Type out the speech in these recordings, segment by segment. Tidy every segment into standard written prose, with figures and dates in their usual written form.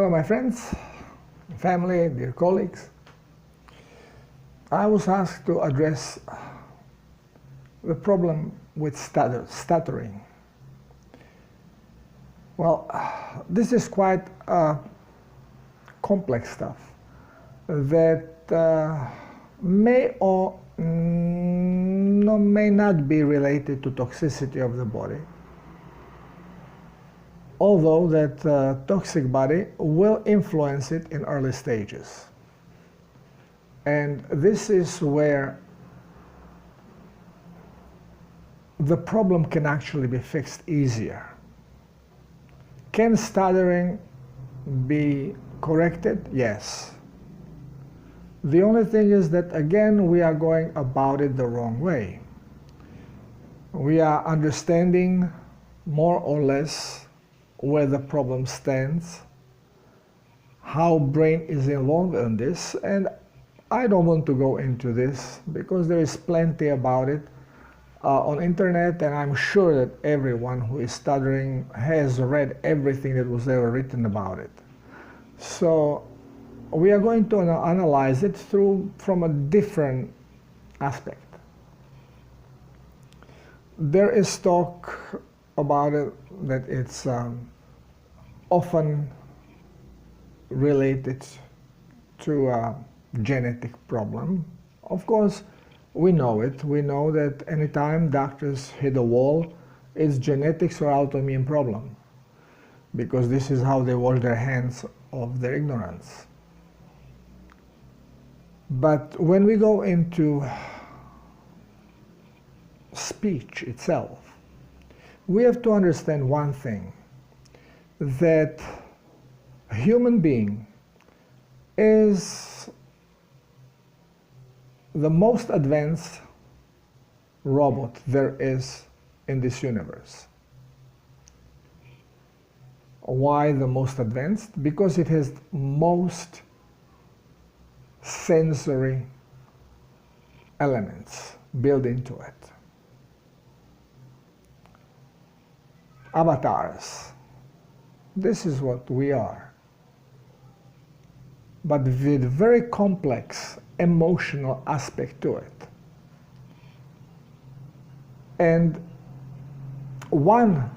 Hello, my friends, family, dear colleagues. I was asked to address the problem with stuttering. Well, this is quite complex stuff that may or may not be related to toxicity of the body, although that toxic body will influence it in early stages. And this is where the problem can actually be fixed easier. Can stuttering be corrected? Yes. The only thing is that, again, we are going about it the wrong way. We are understanding more or less where the problem stands, how brain is involved in this, and I don't want to go into this because there is plenty about it on internet, and I'm sure that everyone who is stuttering has read everything that was ever written about it. So we are going to analyze it from a different aspect. There is talk about it that it's often related to a genetic problem. Of course, we know it. We know that anytime doctors hit a wall, it's genetics or autoimmune problem, because this is how they wash their hands of their ignorance. But when we go into speech itself, we have to understand one thing, that a human being is the most advanced robot there is in this universe. Why the most advanced? Because it has most sensory elements built into it. Avatars. This is what we are. But with very complex emotional aspect to it. And one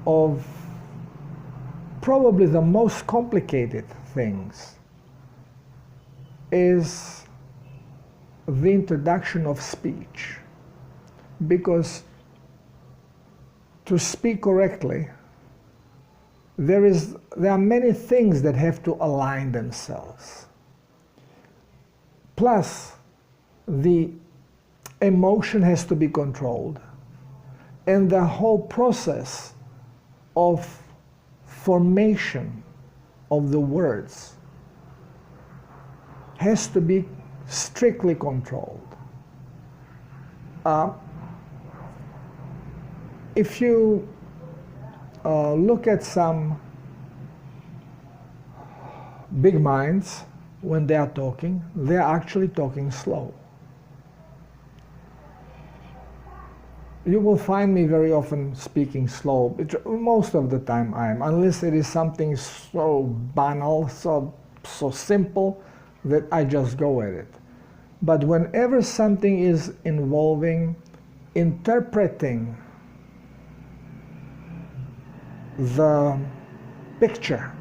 of probably the most complicated things is the introduction of speech, because to speak correctly, there are many things that have to align themselves. Plus, the emotion has to be controlled, and the whole process of formation of the words has to be strictly controlled. If you look at some big minds, when they are talking, they are actually talking slow. You will find me very often speaking slow. Most of the time I am, unless it is something so banal, so simple, that I just go at it. But whenever something is involving interpreting the picture,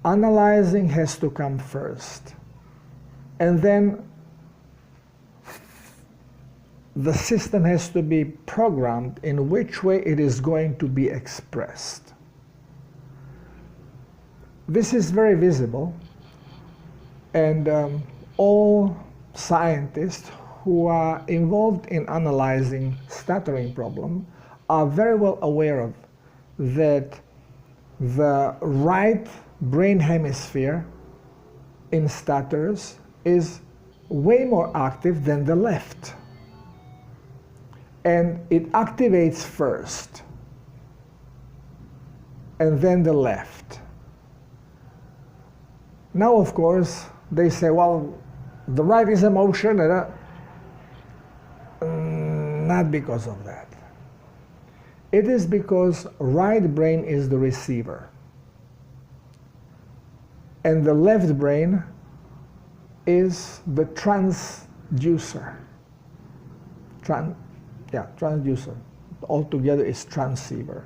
analyzing has to come first, and then the system has to be programmed in which way it is going to be expressed. This is very visible, and all scientists who are involved in analyzing stuttering problem are very well aware of that the right brain hemisphere in stutterers is way more active than the left, and it activates first and then the left. Now, of course, they say, well, the right is emotion, and not because of that. It is because right brain is the receiver and the left brain is the transducer. Transducer. Altogether is transceiver.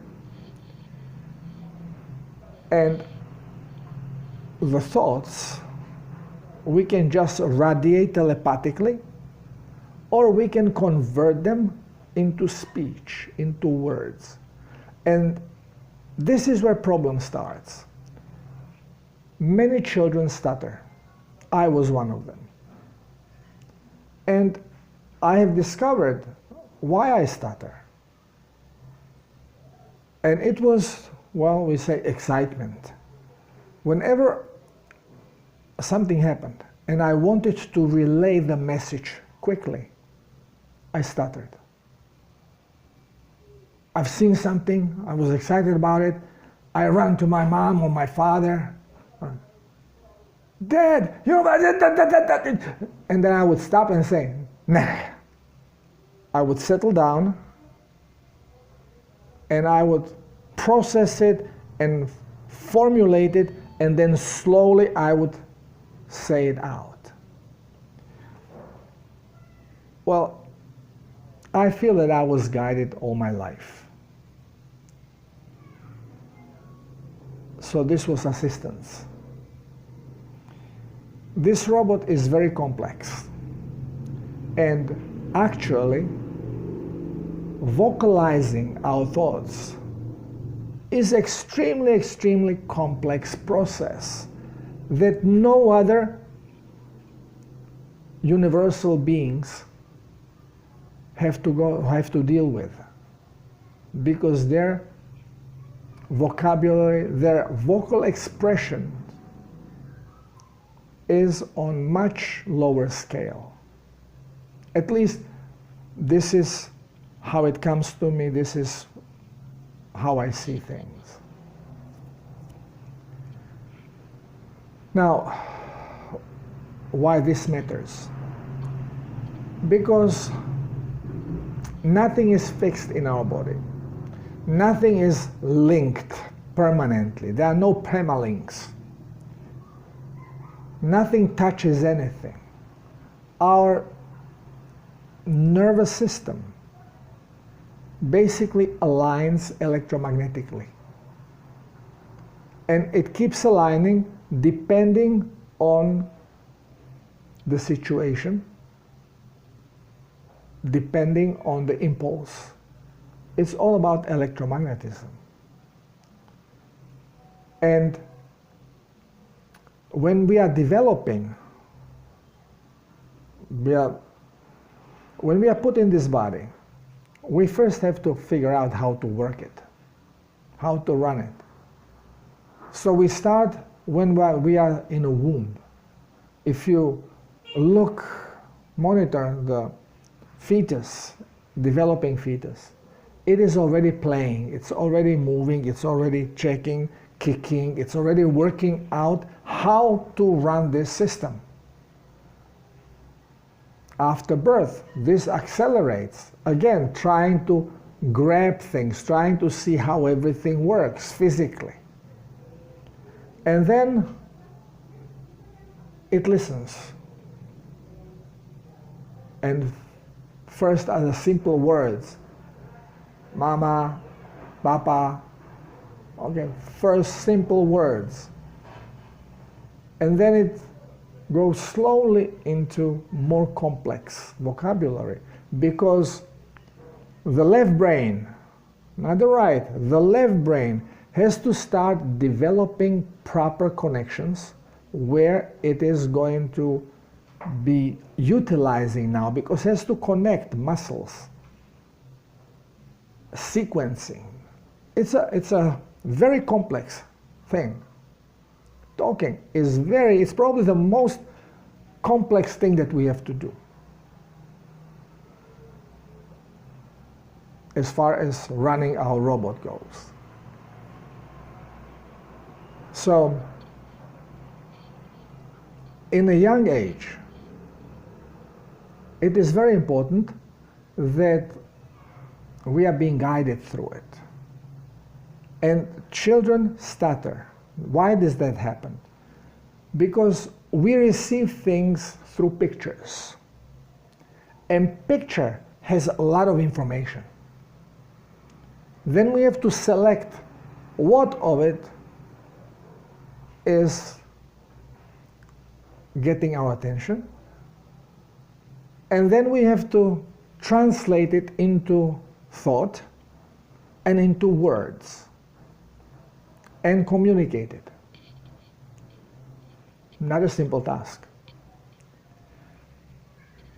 And the thoughts, we can just radiate telepathically, or we can convert them into speech, into words. And this is where problem starts. Many children stutter. I was one of them. And I have discovered why I stutter. And it was, well, we say excitement. Whenever something happened and I wanted to relay the message quickly, I stuttered. I've seen something, I was excited about it, I ran to my mom or my father, Dad, you know, and then I would stop and say, nah. I would settle down and I would process it and formulate it, and then slowly I would say it out. Well, I feel that I was guided all my life. So this was assistance. This robot is very complex, and actually vocalizing our thoughts is extremely complex process that no other universal beings have to deal with, because their vocabulary, their vocal expression is on much lower scale. At least this is how it comes to me, this is how I see things. Now, why this matters? Because nothing is fixed in our body. Nothing is linked permanently. There are no permalinks. Nothing touches anything. Our nervous system basically aligns electromagnetically. And it keeps aligning depending on the situation, depending on the impulse. It's all about electromagnetism. And when we are developing, when we are put in this body, we first have to figure out how to work it, how to run it. So we start when we are in a womb. If you monitor the fetus, developing fetus, it is already playing, it's already moving, it's already checking, kicking, it's already working out how to run this system. After birth, this accelerates, again, trying to grab things, trying to see how everything works physically. And then it listens. And first are the simple words, mama, papa, okay, first simple words. And then it goes slowly into more complex vocabulary, because the left brain, not the right, the left brain has to start developing proper connections where it is going to be utilizing now, because it has to connect muscles, sequencing. It's a very complex thing. Talking is it's probably the most complex thing that we have to do as far as running our robot goes. So, in a young age, it is very important that we are being guided through it. And children stutter. Why does that happen? Because we receive things through pictures. And picture has a lot of information. Then we have to select what of it is getting our attention. And then we have to translate it into thought and into words and communicate it. Not a simple task.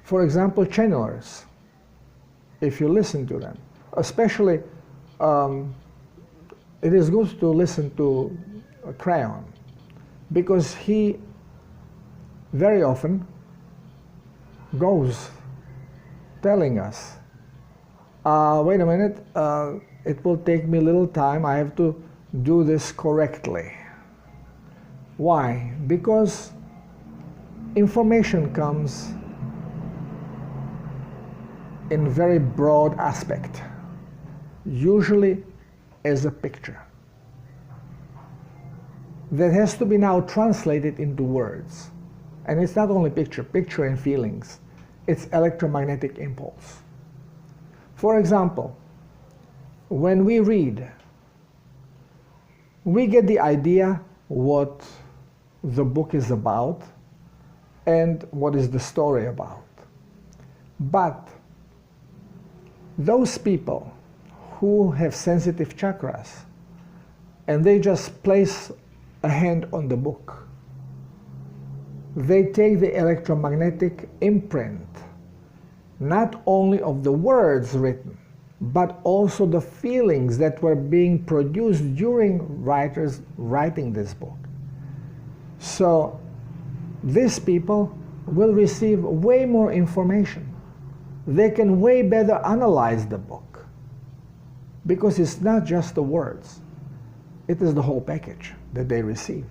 For example, channelers, if you listen to them, especially it is good to listen to a Crayon, because he very often goes telling us, wait a minute, it will take me a little time, I have to do this correctly. Why? Because information comes in very broad aspect, usually as a picture that has to be now translated into words. And it's not only picture and feelings, it's electromagnetic impulse. For example, when we read, we get the idea what the book is about and what is the story about. But those people who have sensitive chakras and they just place a hand on the book, they take the electromagnetic imprint not only of the words written, but also the feelings that were being produced during writers writing this book. So these people will receive way more information. They can way better analyze the book, because it's not just the words, it is the whole package that they receive.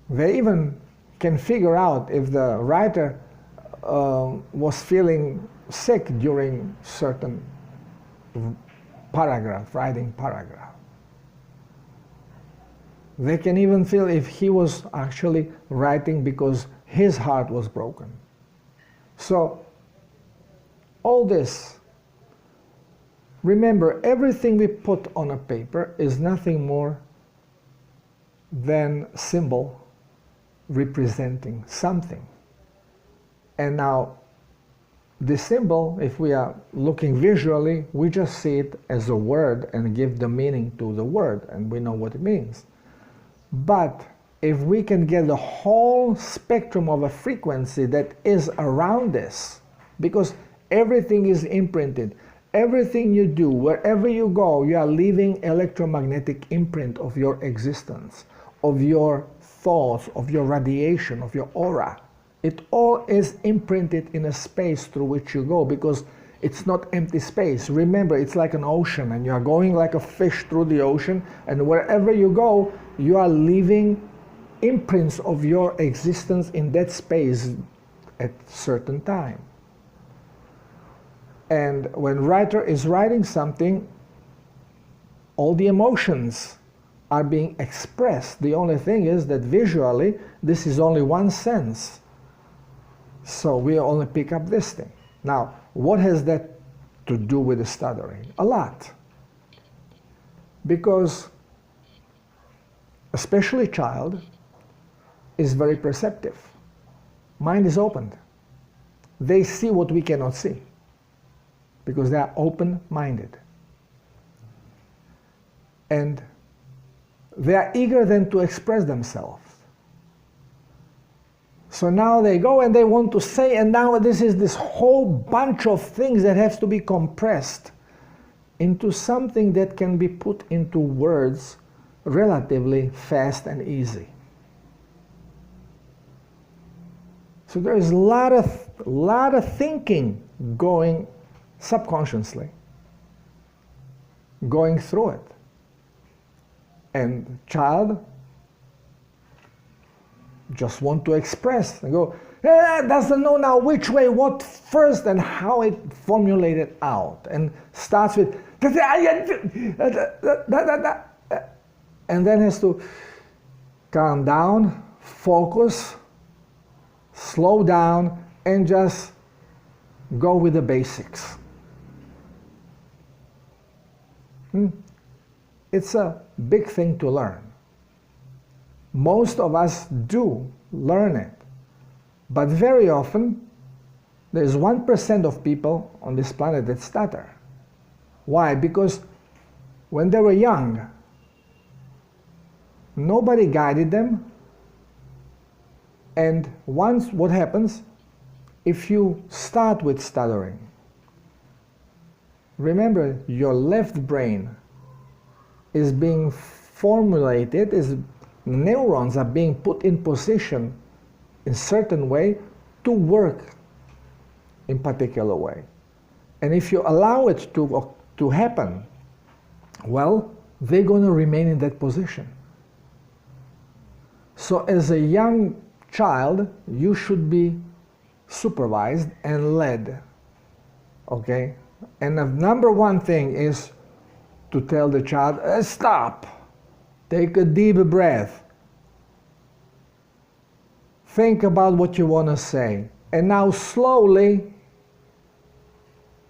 They even can figure out if the writer was feeling sick during certain writing paragraph. They can even feel if he was actually writing because his heart was broken. So all this, remember, everything we put on a paper is nothing more than symbol representing something. And now the symbol, if we are looking visually, we just see it as a word and give the meaning to the word, and we know what it means. But if we can get the whole spectrum of a frequency that is around this, because everything is imprinted, everything you do, wherever you go, you are leaving electromagnetic imprint of your existence, of your thoughts, of your radiation, of your aura. It all is imprinted in a space through which you go, because it's not empty space. Remember, it's like an ocean, and you are going like a fish through the ocean, and wherever you go, you are leaving imprints of your existence in that space at a certain time. And when writer is writing something, all the emotions are being expressed. The only thing is that visually, this is only one sense. So we only pick up this thing. Now, what has that to do with the stuttering? A lot. Because especially child is very perceptive. Mind is opened. They see what we cannot see, because they are open-minded. And they are eager then to express themselves. So now they go and they want to say, and now this is this whole bunch of things that has to be compressed into something that can be put into words relatively fast and easy. So there is a lot of thinking going subconsciously, going through it. And child just want to express and go, doesn't know now which way, what first, and how it formulated out, and starts with, and then has to calm down, focus, slow down, and just go with the basics. It's a big thing to learn. Most of us do learn it, but very often there's 1% of people on this planet that stutter. Why? Because when they were young, nobody guided them, and once what happens, if you start with stuttering, remember your left brain is being formulated, neurons are being put in position in certain way to work in particular way. And if you allow it to happen, well, they're going to remain in that position. So as a young child, you should be supervised and led, okay? And the number one thing is to tell the child, stop, take a deep breath, think about what you want to say, and now slowly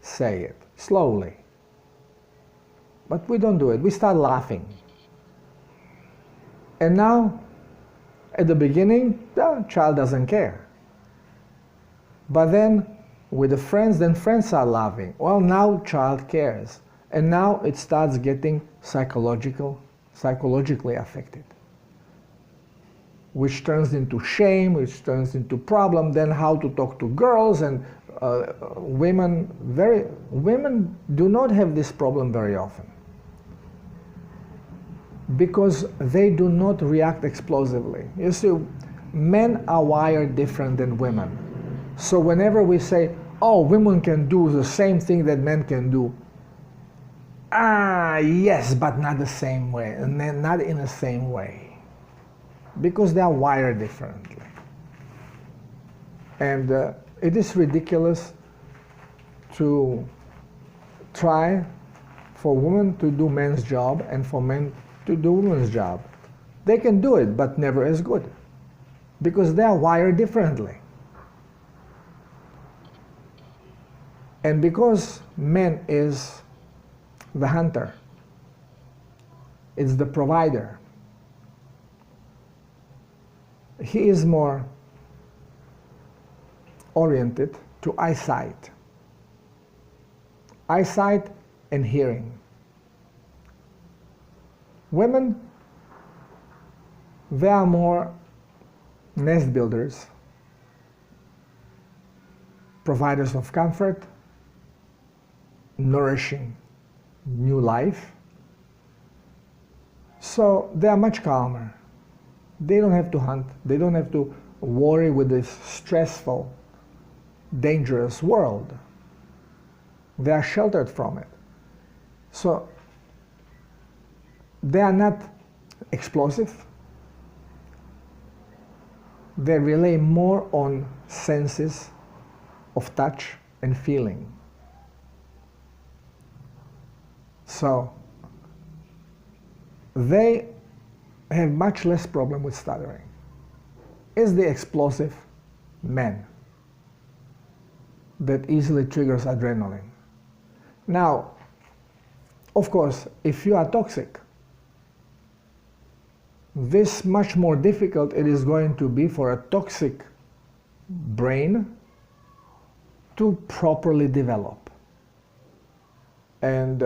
say it, slowly. But we don't do it, we start laughing. And now, at the beginning, the child doesn't care. But then, with the friends, then friends are laughing. Well, now child cares. And now it starts getting psychologically affected, which turns into shame, which turns into problem. Then how to talk to girls and women. Women do not have this problem very often because they do not react explosively. You see, men are wired different than women. So whenever we say, oh, women can do the same thing that men can do, yes, but not the same way, and then not in the same way, because they are wired differently. And it is ridiculous to try for women to do men's job and for men to do women's job. They can do it, but never as good, because they are wired differently. And because man is the hunter, it's the provider, he is more oriented to eyesight and hearing. Women, they are more nest builders, providers of comfort, nourishing new life. So they are much calmer. They don't have to hunt. They don't have to worry with this stressful, dangerous world. They are sheltered from it. So they are not explosive. They rely more on senses of touch and feeling. So they have much less problem with stuttering. It's the explosive man that easily triggers adrenaline. Now, of course, if you are toxic, this much more difficult it is going to be for a toxic brain to properly develop. And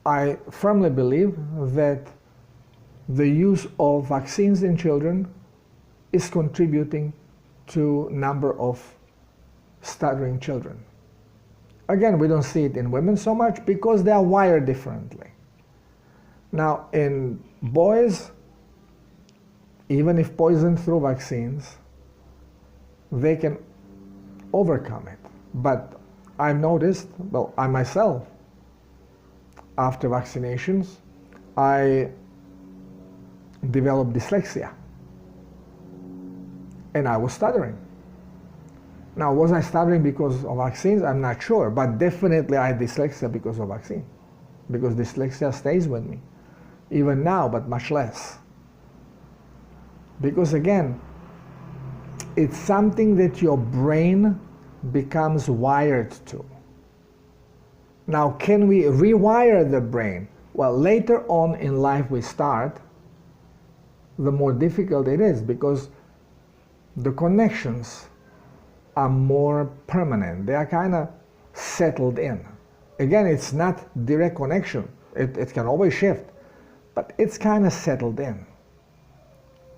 I firmly believe that the use of vaccines in children is contributing to number of stuttering children. Again, we don't see it in women so much because they are wired differently. Now, in boys, even if poisoned through vaccines, they can overcome it. But I've noticed, well, I myself, after vaccinations, I developed dyslexia. and I was stuttering. Now, was I stuttering because of vaccines? I'm not sure, but definitely I had dyslexia because of vaccine, because dyslexia stays with me, even now, but much less. Because again, it's something that your brain becomes wired to. Now, can we rewire the brain? Well, later on in life we start, the more difficult it is because the connections are more permanent. They are kind of settled in. Again, it's not direct connection. It can always shift, but it's kind of settled in.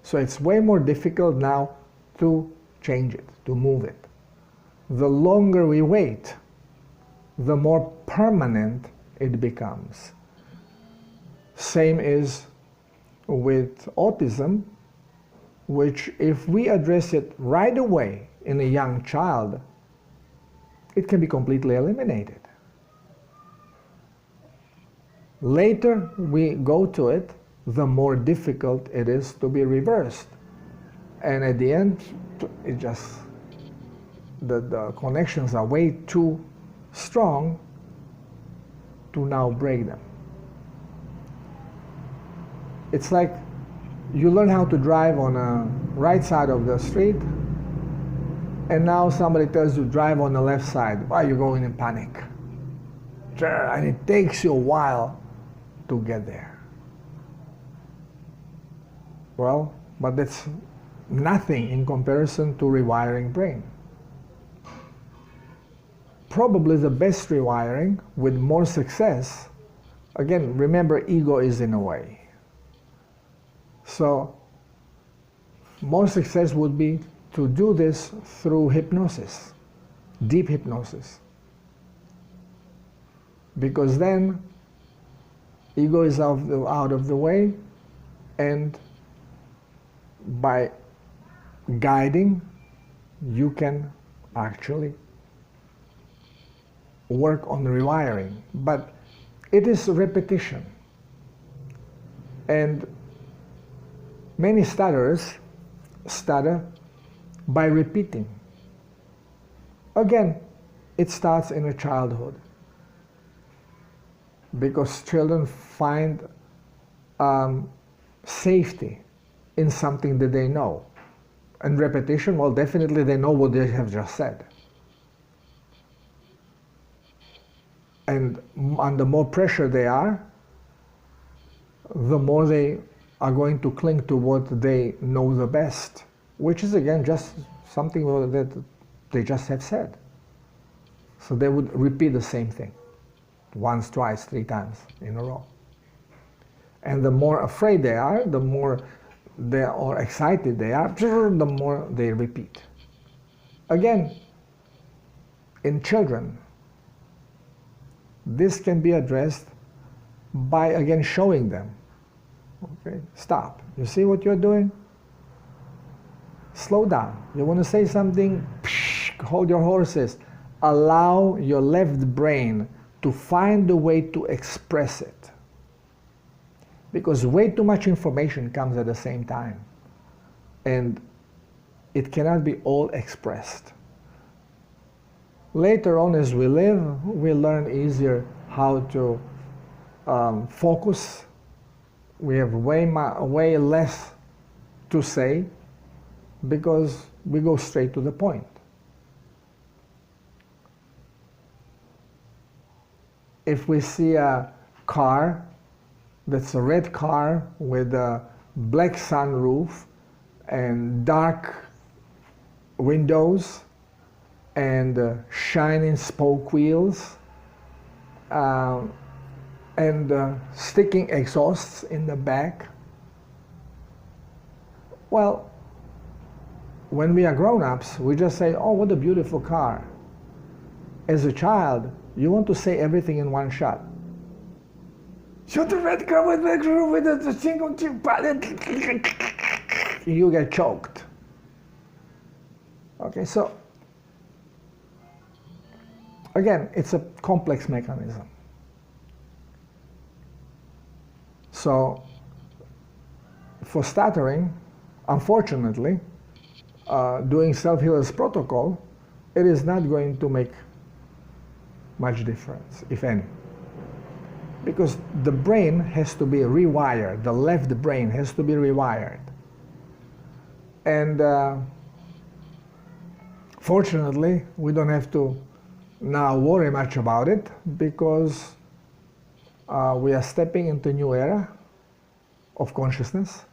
So it's way more difficult now to change it, to move it. The longer we wait, the more permanent it becomes. Same is with autism, which if we address it right away in a young child, it can be completely eliminated. Later we go to it, the more difficult it is to be reversed. And at the end, it just, the connections are way too strong to now break them. It's like you learn how to drive on the right side of the street, and now somebody tells you drive on the left side. Why are you going in panic? And it takes you a while to get there. Well, but that's nothing in comparison to rewiring brain. Probably the best rewiring with more success, again, remember ego is in a way. So more success would be to do this through hypnosis, deep hypnosis. Because then ego is out of the way, and by guiding, you can actually work on rewiring. But it is repetition. And many stutterers stutter by repeating. Again, it starts in a childhood, because children find safety in something that they know. And repetition, well, definitely they know what they have just said. And under more pressure they are, the more they are going to cling to what they know the best, which is again just something that they just have said. So they would repeat the same thing once, twice, 3 times in a row. And the more afraid they are, the more they are excited they are, the more they repeat. Again, in children, this can be addressed by again showing them. Okay, stop. You see what you're doing? Slow down. You want to say something? Hold your horses. Allow your left brain to find a way to express it. Because way too much information comes at the same time. And it cannot be all expressed. Later on as we live, we learn easier how to focus. We have way less to say because we go straight to the point. If we see a car that's a red car with a black sunroof and dark windows and shining spoke wheels and sticking exhausts in the back, well, when we are grown-ups, we just say, oh, what a beautiful car. As a child, you want to say everything in one shot. Shoot the red car with the single chip button. You get choked. Okay, so again, it's a complex mechanism. So for stuttering, unfortunately, doing self-healers protocol, it is not going to make much difference, if any. Because the brain has to be rewired, the left brain has to be rewired. And fortunately, we don't have to now worry much about it, because we are stepping into a new era of consciousness.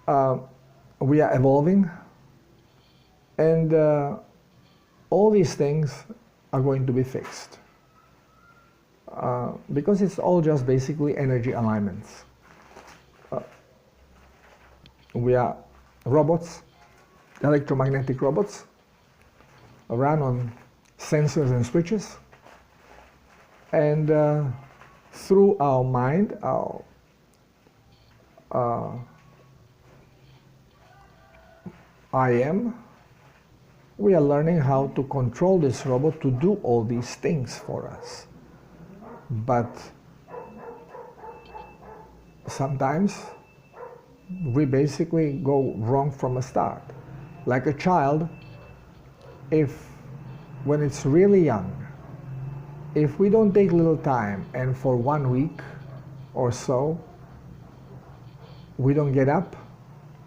We are evolving, and all these things are going to be fixed. Because it's all just basically energy alignments. We are robots, electromagnetic robots, run on sensors and switches, and through our mind, our I am, we are learning how to control this robot to do all these things for us. But sometimes we basically go wrong from the start. Like a child, when it's really young, if we don't take little time and for 1 week or so, we don't get up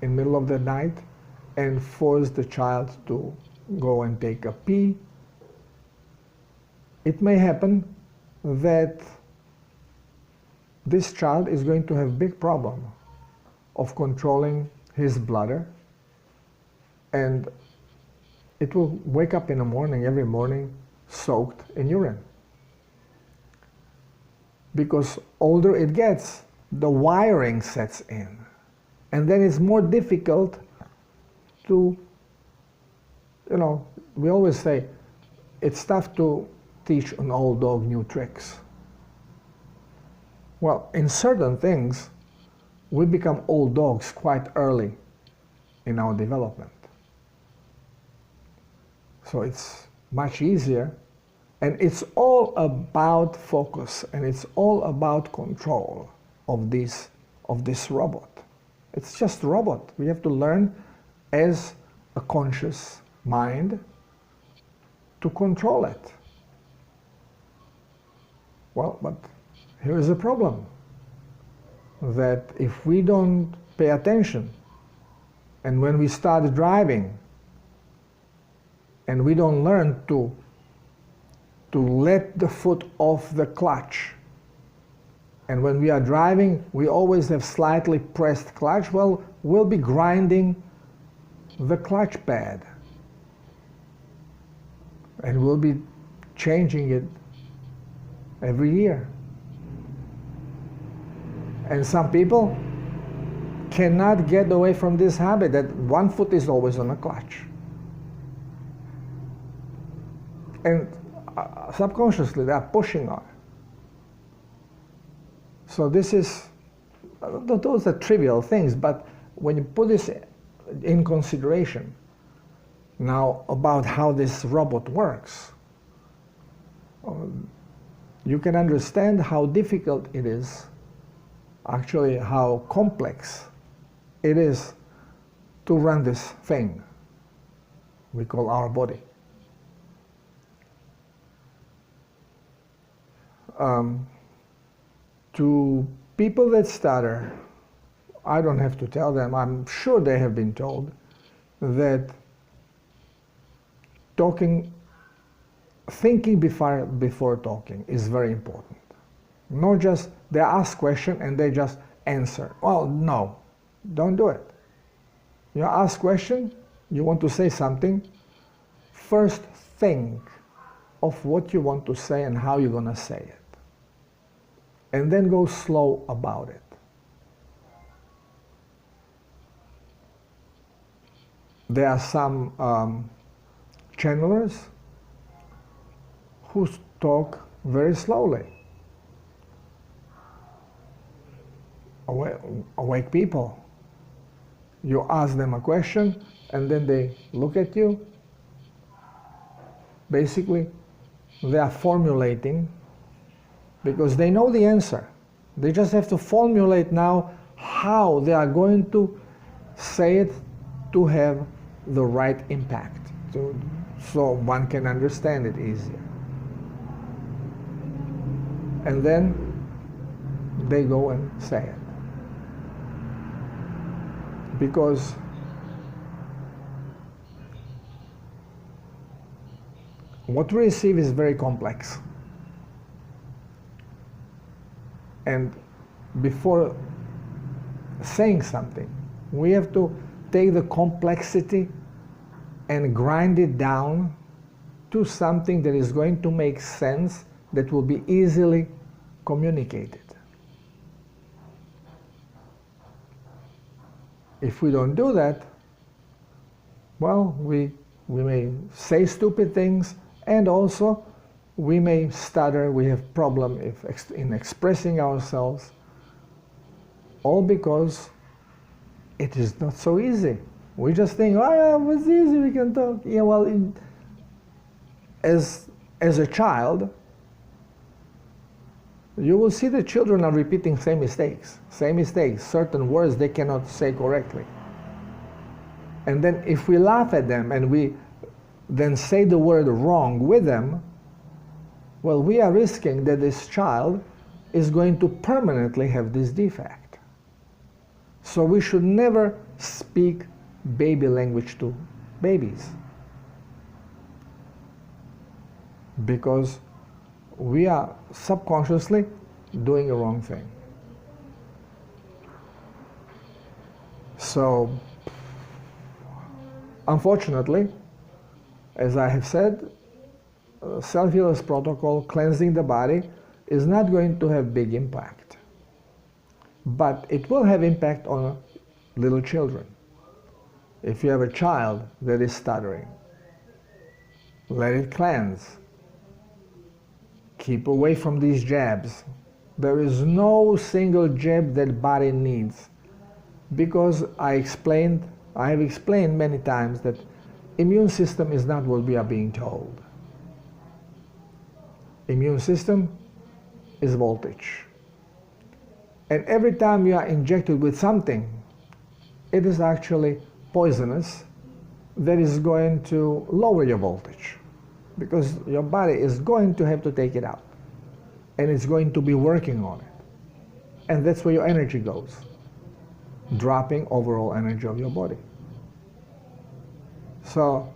in the middle of the night and force the child to go and take a pee, it may happen that this child is going to have big problem of controlling his bladder, and it will wake up in the morning, every morning, soaked in urine. Because older it gets, the wiring sets in, and then it's more difficult to, we always say, it's tough to teach an old dog new tricks. Well, in certain things, we become old dogs quite early in our development. So it's much easier, and it's all about focus, and it's all about control of this robot. It's just a robot. We have to learn as a conscious mind to control it. Well, but here is a problem, that if we don't pay attention, and when we start driving, and we don't learn to let the foot off the clutch, and when we are driving, we always have slightly pressed clutch, well, we'll be grinding the clutch pad, and we'll be changing it every year. And some people cannot get away from this habit that one foot is always on the clutch. And subconsciously they are pushing on. So those are trivial things, but when you put this in consideration now about how this robot works, you can understand how difficult it is, actually how complex it is to run this thing we call our body. To people that stutter, I don't have to tell them, I'm sure they have been told, that thinking before talking is very important. Not just they ask question and they just answer. Well, no, don't do it. You ask question, you want to say something, first think of what you want to say and how you're going to say it. And then go slow about it. There are some channelers who talk very slowly. Awake people. You ask them a question and then they look at you. Basically, they are formulating because they know the answer. They just have to formulate now how they are going to say it to have the right impact, so one can understand it easier. And then they go and say it. Because what we receive is very complex. And before saying something, we have to take the complexity and grind it down to something that is going to make sense, that will be easily communicated. If we don't do that, well, we may say stupid things, and also we may stutter, we have problem in expressing ourselves, all because it is not so easy. We just think, oh yeah, it's easy, we can talk. Yeah, well, as a child, you will see the children are repeating same mistakes, certain words they cannot say correctly. And then if we laugh at them and we then say the word wrong with them, well, we are risking that this child is going to permanently have this defect. So we should never speak baby language to babies, because we are subconsciously doing the wrong thing. So, unfortunately, as I have said, self-healers protocol, cleansing the body, is not going to have big impact. But it will have impact on little children. If you have a child that is stuttering, let it cleanse. Keep away from these jabs. There is no single jab that body needs, because I have explained many times that immune system is not what we are being told. Immune system is voltage. And every time you are injected with something, it is actually poisonous, that is going to lower your voltage, because your body is going to have to take it out, and it's going to be working on it. And that's where your energy goes, dropping overall energy of your body. So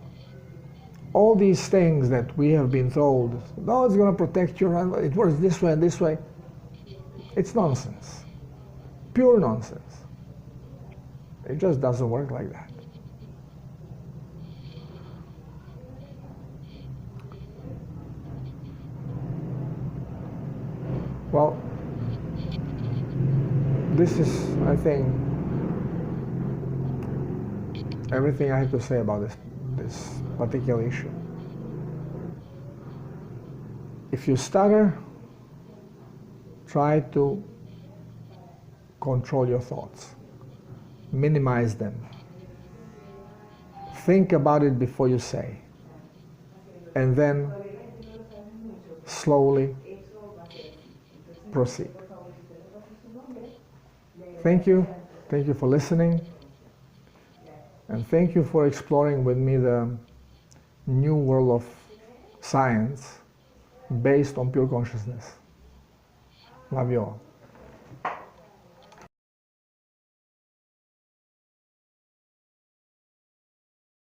all these things that we have been told, no, it's going to protect you, it works this way and this way, it's nonsense, pure nonsense. It just doesn't work like that. Well, this is, I think, everything I have to say about this particular issue. If you stutter, try to control your thoughts. Minimize them. Think about it before you say. And then slowly proceed. Thank you. Thank you for listening. And thank you for exploring with me the new world of science based on pure consciousness. Love you all.